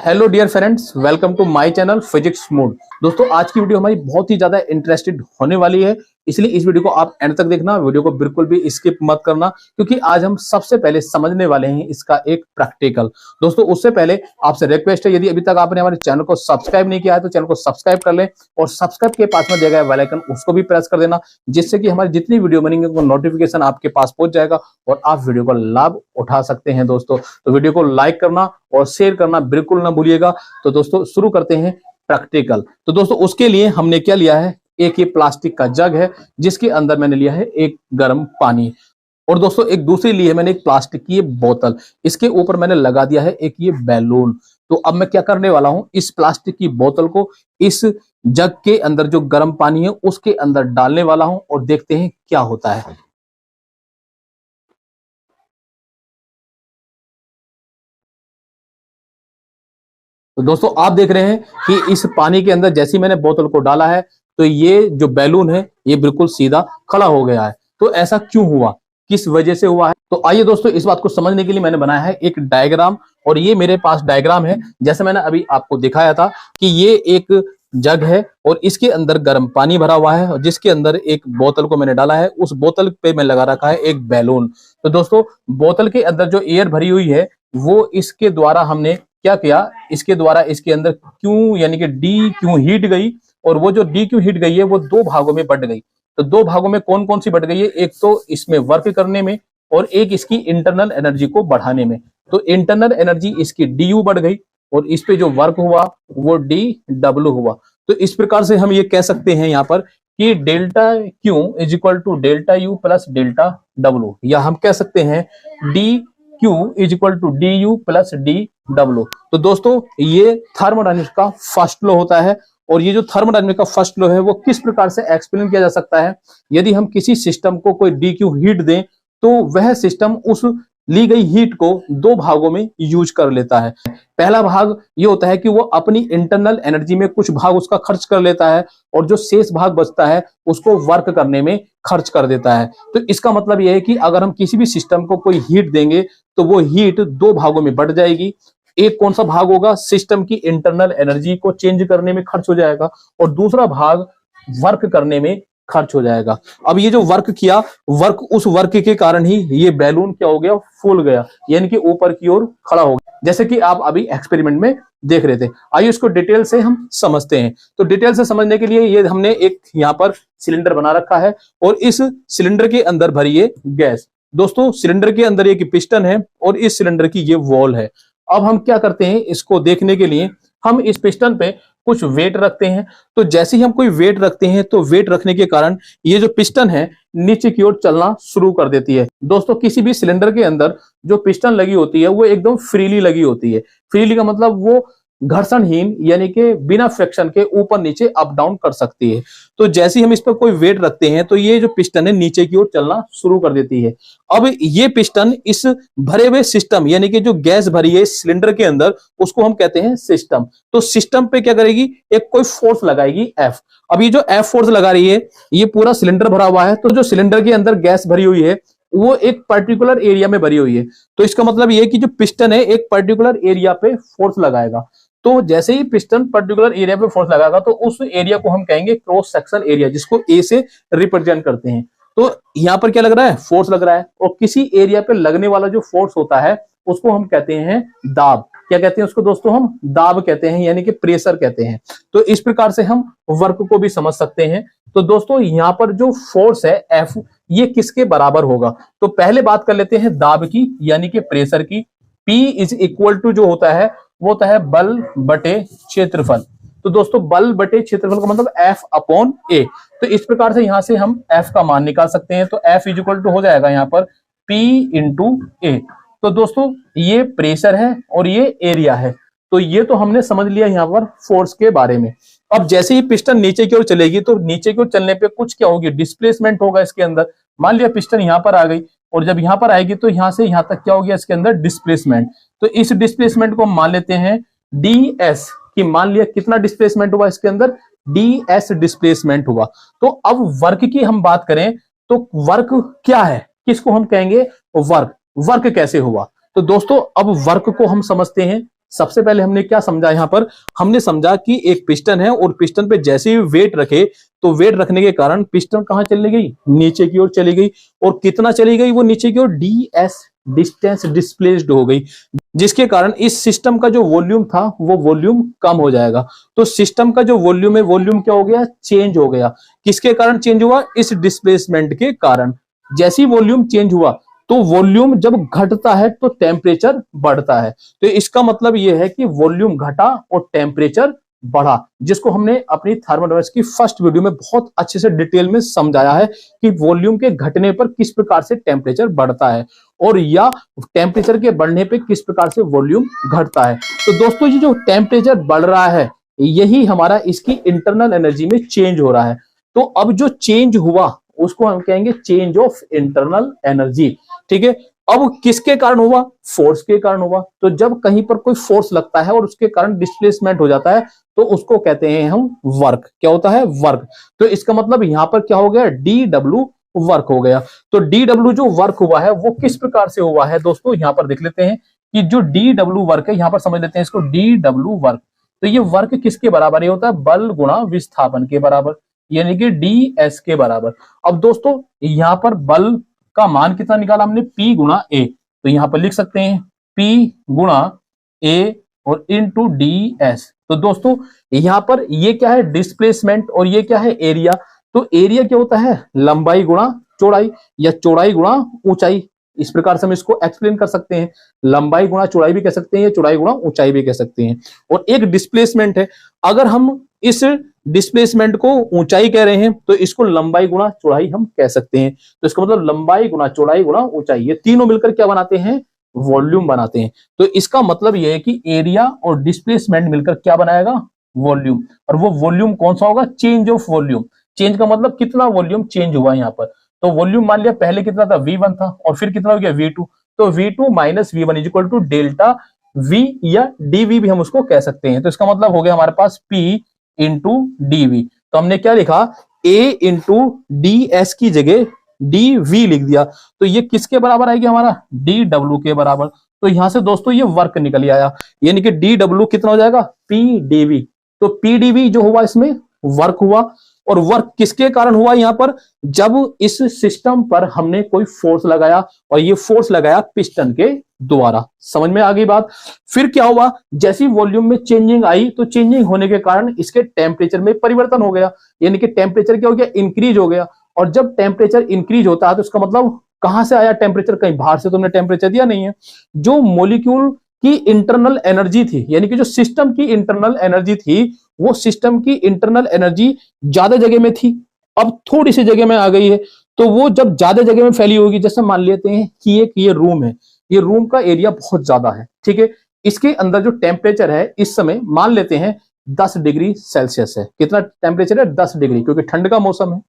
Hello dear friends, welcome to my channel physics mood. दोस्तों, आज की वीडियो हमारी बहुत ही ज्यादा इंटरेस्टेड होने वाली है, इसलिए इस वीडियो को आप एंड तक देखना। वीडियो को बिल्कुल भी स्किप मत करना, क्योंकि आज हम सबसे पहले समझने वाले हैं इसका एक प्रैक्टिकल। दोस्तों, उससे पहले आपसे रिक्वेस्ट है, यदि अभी तक आपने हमारे चैनल को सब्सक्राइब नहीं किया है तो चैनल को सब्सक्राइब कर लें और सब्सक्राइब के पास में दिया गया बेल आइकन उसको भी प्रेस कर देना, जिससे कि हमारी जितनी वीडियो बनेंगे वो नोटिफिकेशन आपके पास पहुंच जाएगा और आप वीडियो का लाभ उठा सकते हैं। दोस्तों, तो वीडियो को लाइक करना और शेयर करना बिल्कुल ना भूलिएगा। तो दोस्तों, शुरू करते हैं प्रैक्टिकल। तो दोस्तों, उसके लिए हमने क्या लिया है, एक ये प्लास्टिक का जग है जिसके अंदर मैंने लिया है एक गर्म पानी, और दोस्तों एक दूसरी ली है मैंने एक प्लास्टिक की बोतल। इसके ऊपर मैंने लगा दिया है एक ये बैलून। तो अब मैं क्या करने वाला हूं, इस प्लास्टिक की बोतल को इस जग के अंदर जो गर्म पानी है उसके अंदर डालने वाला हूं और देखते हैं क्या होता है। तो दोस्तों, आप देख रहे हैं कि इस पानी के अंदर जैसे ही मैंने बोतल को डाला है तो ये जो बैलून है ये बिल्कुल सीधा खड़ा हो गया है। तो ऐसा क्यों हुआ, किस वजह से हुआ है? तो आइए दोस्तों, इस बात को समझने के लिए मैंने बनाया है एक डायग्राम, और ये मेरे पास डायग्राम है जैसे मैंने अभी आपको दिखाया था कि ये एक जग है और इसके अंदर गर्म पानी भरा हुआ है, और जिसके अंदर एक बोतल को मैंने डाला है, उस बोतल पे मैं लगा रखा है एक बैलून। तो दोस्तों, बोतल के अंदर जो एयर भरी हुई है वो इसके द्वारा हमने क्या किया, इसके द्वारा इसके अंदर क्यू यानी कि डी क्यू हीट गई, और वो जो डी क्यू हीट गई है वो दो भागों में बट गई। तो दो भागों में कौन कौन सी बट गई है, एक तो इसमें वर्क करने में और एक इसकी इंटरनल एनर्जी को बढ़ाने में। तो इंटरनल एनर्जी इसकी डी यू बढ़ गई और इस पे जो वर्क हुआ वो डी डब्ल्यू हुआ। तो इस प्रकार से हम ये कह सकते हैं यहाँ पर कि delta Q is equal to delta U plus delta W, या हम कह सकते हैं D Q is equal to D U plus D W. तो दोस्तों, ये थर्मोडायनेमिक्स का फर्स्ट लॉ होता है, और ये जो थर्मोडायनेमिक्स का फर्स्ट लॉ है वो किस प्रकार से एक्सप्लेन किया जा सकता है। यदि हम किसी सिस्टम को कोई डी क्यू हीट दें तो वह सिस्टम उस ली गई हीट को दो भागों में यूज कर लेता है। पहला भाग ये होता है कि वो अपनी इंटरनल एनर्जी में कुछ भाग उसका खर्च कर लेता है, और जो शेष भाग बचता है उसको वर्क करने में खर्च कर देता है। तो इसका मतलब यह है कि अगर हम किसी भी सिस्टम को कोई हीट देंगे तो वो हीट दो भागों में बढ़ जाएगी। एक कौन सा भाग होगा, सिस्टम की इंटरनल एनर्जी को चेंज करने में खर्च हो जाएगा, और दूसरा भाग वर्क करने में खर्च हो जाएगा। अब ये जो वर्क किया, उस वर्क के कारण ही ये बैलून क्या हो गया, फूल गया, यानी कि ऊपर की ओर खड़ा हो गया, जैसे कि आप अभी एक्सपेरिमेंट में देख रहे थे। आइए इसको डिटेल से हम समझते हैं। तो डिटेल से समझने के लिए ये हमने एक यहाँ पर सिलेंडर बना रखा है, और इस सिलेंडर के अंदर भरी है गैस। दोस्तों, सिलेंडर के अंदर एक पिस्टन है और इस सिलेंडर की ये वॉल है। अब हम क्या करते हैं, इसको देखने के लिए हम इस पिस्टन पे कुछ वेट रखते हैं। तो जैसे ही हम कोई वेट रखते हैं तो वेट रखने के कारण ये जो पिस्टन है नीचे की ओर चलना शुरू कर देती है। दोस्तों, किसी भी सिलेंडर के अंदर जो पिस्टन लगी होती है वो एकदम फ्रीली लगी होती है। फ्रीली का मतलब वो घर्षणहीन यानी कि बिना फ्रिक्शन के ऊपर नीचे अप डाउन कर सकती है। तो जैसे ही हम इस पर कोई वेट रखते हैं तो ये जो पिस्टन है नीचे की ओर चलना शुरू कर देती है। अब ये पिस्टन इस भरे हुए सिस्टम यानी कि जो गैस भरी है इस सिलेंडर के अंदर, उसको हम कहते हैं सिस्टम। तो सिस्टम पे क्या करेगी, एक कोई फोर्स लगाएगी एफ। अब ये जो एफ फोर्स लगा रही है, ये पूरा सिलेंडर भरा हुआ है, तो जो सिलेंडर के अंदर गैस भरी हुई है वो एक पर्टिकुलर एरिया में भरी हुई है। तो इसका मतलब ये है कि जो पिस्टन है एक पर्टिकुलर एरिया पे फोर्स लगाएगा। तो जैसे ही पिस्टन पर्टिकुलर एरिया पे फोर्स लगाएगा तो उस एरिया को हम कहेंगे क्रॉस सेक्शन एरिया, जिसको ए से रिप्रेजेंट करते हैं। तो यहाँ पर क्या लग रहा है, फोर्स लग रहा है, और किसी एरिया पे लगने वाला जो फोर्स होता है उसको हम कहते हैं दाब। क्या कहते हैं उसको दोस्तों, हम दाब कहते हैं, यानी कि प्रेशर कहते हैं। तो इस प्रकार से हम वर्क को भी समझ सकते हैं। तो दोस्तों, यहाँ पर जो फोर्स है एफ, ये किसके बराबर होगा? तो पहले बात कर लेते हैं दाब की, यानी कि प्रेशर की। P इज इक्वल टू जो होता है वो होता है बल बटे क्षेत्रफल। तो दोस्तों, बल बटे क्षेत्रफल का मतलब F अपॉन A। तो इस प्रकार से यहां से हम F का मान निकाल सकते हैं। तो F इज इक्वल टू हो जाएगा यहाँ पर P इंटू A। तो दोस्तों, ये प्रेशर है और ये एरिया है। तो ये तो हमने समझ लिया यहाँ पर फोर्स के बारे में। अब जैसे ही पिस्टन नीचे की ओर चलेगी तो नीचे की ओर चलने पे कुछ क्या होगी, डिस्प्लेसमेंट होगा इसके अंदर। मान लिया पिस्टन यहाँ पर आ गई, और जब यहाँ पर आएगी तो यहाँ से यहाँ तक क्या हो गया, इसके अंदर डिस्प्लेसमेंट। तो इस डिस्प्लेसमेंट को मान लेते हैं ds, कि मान लिया कितना डिस्प्लेसमेंट हुआ इसके अंदर, ds डिस्प्लेसमेंट हुआ। तो अब वर्क की हम बात करें तो वर्क क्या है, किसको हम कहेंगे वर्क, वर्क कैसे हुआ? तो दोस्तों, अब वर्क को हम समझते हैं सबसे पहले हमने क्या समझा यहाँ पर, हमने समझा कि एक पिस्टन है और पिस्टन पे जैसे ही वेट रखे तो वेट रखने के कारण पिस्टन कहां चली गई, नीचे की ओर चली गई। और कितना चली गई वो नीचे की ओर, ds डिस्टेंस डिस्प्लेस्ड हो गई, जिसके कारण इस सिस्टम का जो वॉल्यूम था वो वॉल्यूम कम हो जाएगा। तो सिस्टम का जो वॉल्यूम है, वॉल्यूम क्या हो गया, चेंज हो गया। किसके कारण चेंज हुआ, इस डिस्प्लेसमेंट के कारण। जैसी वॉल्यूम चेंज हुआ तो वॉल्यूम जब घटता है तो टेम्परेचर बढ़ता है। तो इसका मतलब यह है कि वॉल्यूम घटा और टेम्परेचर बढ़ा, जिसको हमने अपनी थर्मोडायनामिक्स की फर्स्ट वीडियो में बहुत अच्छे से डिटेल में समझाया है कि वॉल्यूम के घटने पर किस प्रकार से टेम्परेचर बढ़ता है और या टेम्परेचर के बढ़ने पे किस प्रकार से वॉल्यूम घटता है। तो दोस्तों ये जो टेम्परेचर बढ़ रहा है यही हमारा इसकी इंटरनल एनर्जी में चेंज हो रहा है। तो अब जो चेंज हुआ उसको हम कहेंगे चेंज ऑफ इंटरनल एनर्जी। ठीक है, अब किसके कारण हुआ, फोर्स के कारण हुआ। तो जब कहीं पर कोई फोर्स लगता है और उसके कारण डिस्प्लेसमेंट हो जाता है तो उसको कहते हैं हम वर्क। क्या होता है, वर्क। तो इसका मतलब यहां पर क्या हो गया, डी डब्ल्यू वर्क हो गया। तो डी डब्ल्यू जो वर्क हुआ है वो किस प्रकार से हुआ है दोस्तों, यहां पर देख लेते हैं कि जो डी डब्ल्यू वर्क है, यहां पर समझ लेते हैं इसको, डी डब्ल्यू वर्क। तो ये वर्क किसके बराबर, ये होता है बल गुणा विस्थापन के बराबर, यानी कि डी एस के बराबर। अब दोस्तों यहां पर बल का मान कितना निकाला हमने, P गुणा ए। तो यहां पर लिख सकते हैं P गुणा ए और इनटू डी एस। तो दोस्तों यहां पर ये क्या है, डिस्प्लेसमेंट, और ये क्या है, एरिया। तो एरिया क्या होता है, लंबाई गुणा चौड़ाई या चौड़ाई गुणा ऊंचाई। इस प्रकार से हम इसको एक्सप्लेन कर सकते हैं, लंबाई गुणा चौड़ाई भी कह सकते हैं या चौड़ाई गुणा ऊंचाई भी कह सकते हैं। और एक डिस्प्लेसमेंट है, अगर हम इस डिस्प्लेसमेंट को ऊंचाई कह रहे हैं तो इसको लंबाई गुणा चौड़ाई हम कह सकते हैं। तो इसका मतलब लंबाई गुणा चौड़ाई गुणा ऊंचाई, ये तीनों मिलकर क्या बनाते हैं, वॉल्यूम बनाते हैं। तो इसका मतलब यह है कि एरिया और डिस्प्लेसमेंट मिलकर क्या बनाएगा, वॉल्यूम। और वो वॉल्यूम कौन सा होगा, चेंज ऑफ वॉल्यूम। चेंज का मतलब कितना वॉल्यूम चेंज हुआ यहाँ पर। तो वॉल्यूम मान लिया पहले कितना था, V1 था, और फिर कितना हो गया V2। तो V2 minus V1 is equal to delta V या dV भी हम उसको कह सकते हैं। तो इसका मतलब हो गया हमारे पास P इंटू dV। तो हमने क्या लिखा, A इंटू ds की जगह dV लिख दिया। तो ये किसके बराबर आएगी, हमारा dW के बराबर। तो यहां से दोस्तों ये वर्क निकल आया, यानी कि dW कितना हो जाएगा, PdV। तो PdV जो हुआ इसमें वर्क हुआ, और वर्क किसके कारण हुआ, यहां पर जब इस सिस्टम पर हमने कोई फोर्स लगाया, और ये फोर्स लगाया पिस्टन के द्वारा। समझ में आ गई बात। फिर क्या हुआ, जैसी वॉल्यूम में चेंजिंग आई तो चेंजिंग होने के कारण इसके टेम्परेचर में परिवर्तन हो गया, यानी कि टेम्परेचर क्या हो गया, इंक्रीज हो गया। और जब टेम्परेचर इंक्रीज होता है तो उसका मतलब कहां से आया टेम्परेचर, कहीं बाहर से तुमने टेम्परेचर दिया नहीं है। जो मॉलिक्यूल की इंटरनल एनर्जी थी, यानी कि जो सिस्टम की इंटरनल एनर्जी थी, वो सिस्टम की इंटरनल एनर्जी ज्यादा जगह में थी, अब थोड़ी सी जगह में आ गई है। तो वो जब ज्यादा जगह में फैली होगी, जैसे मान लेते हैं कि एक ये रूम है, ये रूम का एरिया बहुत ज्यादा है, ठीक है। इसके अंदर जो टेम्परेचर है इस समय मान लेते हैं 10 डिग्री सेल्सियस है। कितना टेम्परेचर है, 10 डिग्री, क्योंकि ठंड का मौसम है।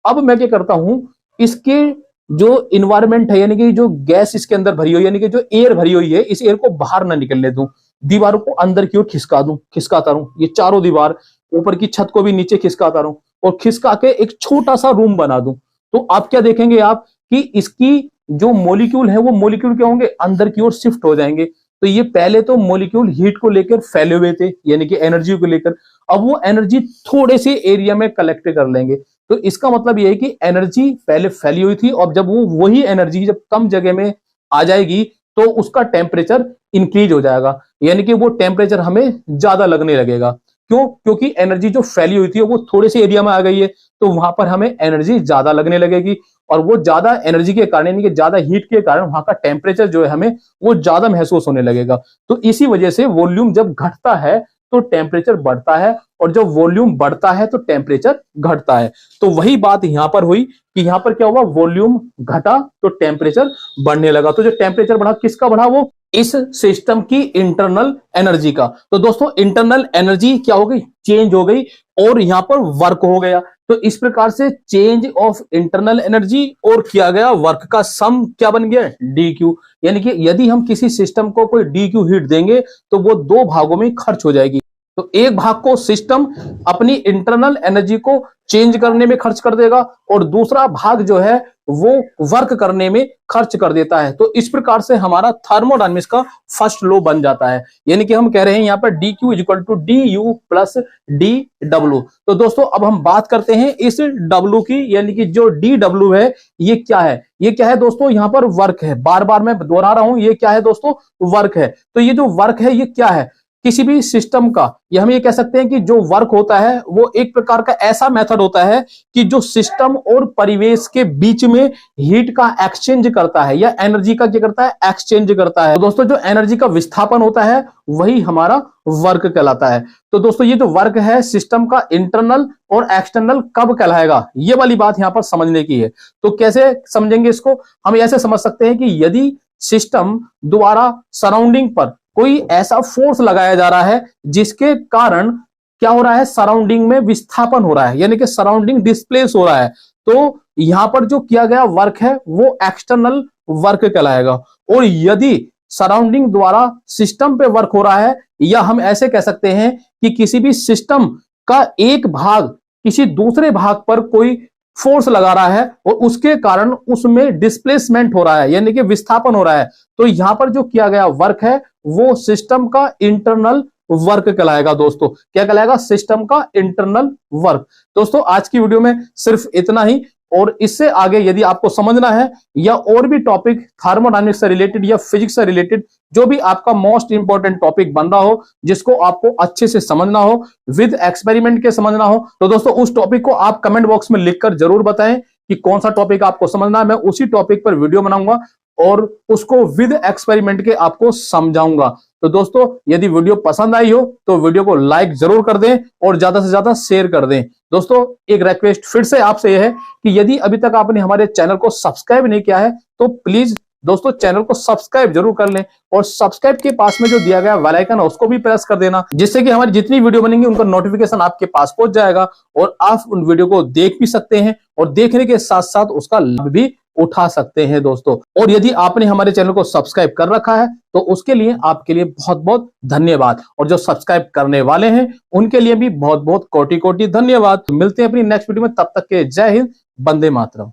अब मैं क्या करता हूं, इसके जो इन्वायरमेंट है, यानी कि जो गैस इसके अंदर भरी हुई, यानी कि जो एयर भरी हुई है, इस एयर को बाहर ना निकलने दूं, दीवारों को अंदर की ओर खिसकाता रहूं, ये चारों दीवार, ऊपर की छत को भी नीचे खिसकाता रहूं, और खिसका के एक छोटा सा रूम बना दूं। तो आप क्या देखेंगे आप कि इसकी जो मॉलिक्यूल है वो मॉलिक्यूल क्या होंगे, अंदर की ओर शिफ्ट हो जाएंगे। तो ये पहले तो मॉलिक्यूल हीट को लेकर फैले हुए थे, यानी कि एनर्जी को लेकर, अब वो एनर्जी थोड़े से एरिया में कलेक्ट कर लेंगे। तो इसका मतलब ये है कि एनर्जी पहले फैली हुई थी, और जब वो वही एनर्जी जब कम जगह में आ जाएगी तो उसका टेम्परेचर इंक्रीज हो जाएगा, यानी कि वो टेम्परेचर हमें ज्यादा लगने लगेगा। क्यों, क्योंकि एनर्जी जो फैली हुई थी वो थोड़े से एरिया में आ गई है, तो वहां पर हमें एनर्जी ज्यादा लगने लगेगी, और वो ज्यादा एनर्जी के कारण, यानी कि ज्यादा हीट के कारण वहां का टेम्परेचर जो है हमें वो ज्यादा महसूस होने लगेगा। तो इसी वजह से वॉल्यूम जब घटता है तो टेम्परेचर बढ़ता है, और जब वॉल्यूम बढ़ता है तो टेम्परेचर घटता है। तो वही बात यहां पर हुई कि यहां पर क्या हुआ, वॉल्यूम घटा तो टेम्परेचर बढ़ने लगा। तो जो टेम्परेचर बढ़ा, किसका बढ़ा, वो इस सिस्टम की इंटरनल एनर्जी का। तो दोस्तों इंटरनल एनर्जी क्या हो गई, चेंज हो गई, और यहां पर वर्क हो गया। तो इस प्रकार से चेंज ऑफ इंटरनल एनर्जी और किया गया वर्क का सम क्या बन गया, डी क्यू। यानी कि यदि हम किसी सिस्टम को कोई डी क्यू हीट देंगे तो वो दो भागों में खर्च हो जाएगी। तो एक भाग को सिस्टम अपनी इंटरनल एनर्जी को चेंज करने में खर्च कर देगा और दूसरा भाग जो है वो वर्क करने में खर्च कर देता है। तो इस प्रकार से हमारा थर्मोडायनेमिक्स का फर्स्ट लॉ बन जाता है, यानी कि हम कह रहे हैं यहाँ पर dq equal to du plus dw। तो दोस्तों अब हम बात करते हैं इस w की, यानी कि जो dw है ये क्या है? ये क्या है दोस्तों? यहाँ पर वर्क है, बार बार मैं दोहरा रहा हूं, ये क्या है दोस्तों? वर्क है। तो ये जो वर्क है ये क्या है? किसी भी सिस्टम का, या हम ये कह सकते हैं कि जो वर्क होता है वो एक प्रकार का ऐसा मेथड होता है कि जो सिस्टम और परिवेश के बीच में हीट का एक्सचेंज करता है या एनर्जी का क्या करता है? एक्सचेंज करता है। तो दोस्तों जो एनर्जी का विस्थापन होता है वही हमारा वर्क कहलाता है। तो दोस्तों ये जो वर्क है सिस्टम का इंटरनल और एक्सटर्नल कब कहलाएगा, ये वाली बात यहां पर समझने की है। तो कैसे समझेंगे इसको? हम ऐसे समझ सकते हैं कि यदि सिस्टम द्वारा सराउंडिंग पर कोई ऐसा फोर्स लगाया जा रहा है जिसके कारण क्या हो रहा है? सराउंडिंग में विस्थापन हो रहा है, यानी कि सराउंडिंग डिस्प्लेस हो रहा है, तो यहां पर जो किया गया वर्क है वो एक्सटर्नल वर्क कहलाएगा। और यदि सराउंडिंग द्वारा सिस्टम पे वर्क हो रहा है, या हम ऐसे कह सकते हैं कि किसी भी सिस्टम का एक भाग किसी दूसरे भाग पर कोई फोर्स लगा रहा है और उसके कारण उसमें डिस्प्लेसमेंट हो रहा है, यानी कि विस्थापन हो रहा है, तो यहां पर जो किया गया वर्क है वो सिस्टम का इंटरनल वर्क कहलाएगा। दोस्तों क्या कहलाएगा? सिस्टम का इंटरनल वर्क। दोस्तों आज की वीडियो में सिर्फ इतना ही, और इससे आगे यदि आपको समझना है या और भी टॉपिक थर्मोडायनेमिक्स से रिलेटेड या फिजिक्स से रिलेटेड, जो भी आपका मोस्ट इंपॉर्टेंट टॉपिक बन रहा हो जिसको आपको अच्छे से समझना हो, विद एक्सपेरिमेंट के समझना हो, तो दोस्तों उस टॉपिक को आप कमेंट बॉक्स में लिखकर जरूर बताएं कि कौन सा टॉपिक आपको समझना है। मैं उसी टॉपिक पर वीडियो बनाऊंगा और उसको विद एक्सपेरिमेंट के आपको समझाऊंगा। तो दोस्तों यदि वीडियो पसंद आई हो तो वीडियो को लाइक जरूर कर दें और ज्यादा से ज्यादा शेयर कर दें। दोस्तों एक रिक्वेस्ट फिर से आपसे यह है कि यदि अभी तक आपने हमारे चैनल को सब्सक्राइब नहीं किया है तो प्लीज दोस्तों चैनल को सब्सक्राइब जरूर कर लें, और सब्सक्राइब के पास में जो दिया गया बेल आइकन है उसको भी प्रेस कर देना, जिससे कि हमारी जितनी वीडियो बनेंगी उनका नोटिफिकेशन आपके पास पहुंच जाएगा और आप उन वीडियो को देख भी सकते हैं और देखने के साथ साथ उसका लाभ भी उठा सकते हैं दोस्तों। और यदि आपने हमारे चैनल को सब्सक्राइब कर रखा है तो उसके लिए आपके लिए बहुत बहुत धन्यवाद, और जो सब्सक्राइब करने वाले हैं उनके लिए भी बहुत बहुत कोटि कोटि धन्यवाद। मिलते हैं अपनी नेक्स्ट वीडियो में, तब तक के जय हिंद, वंदे मातरम।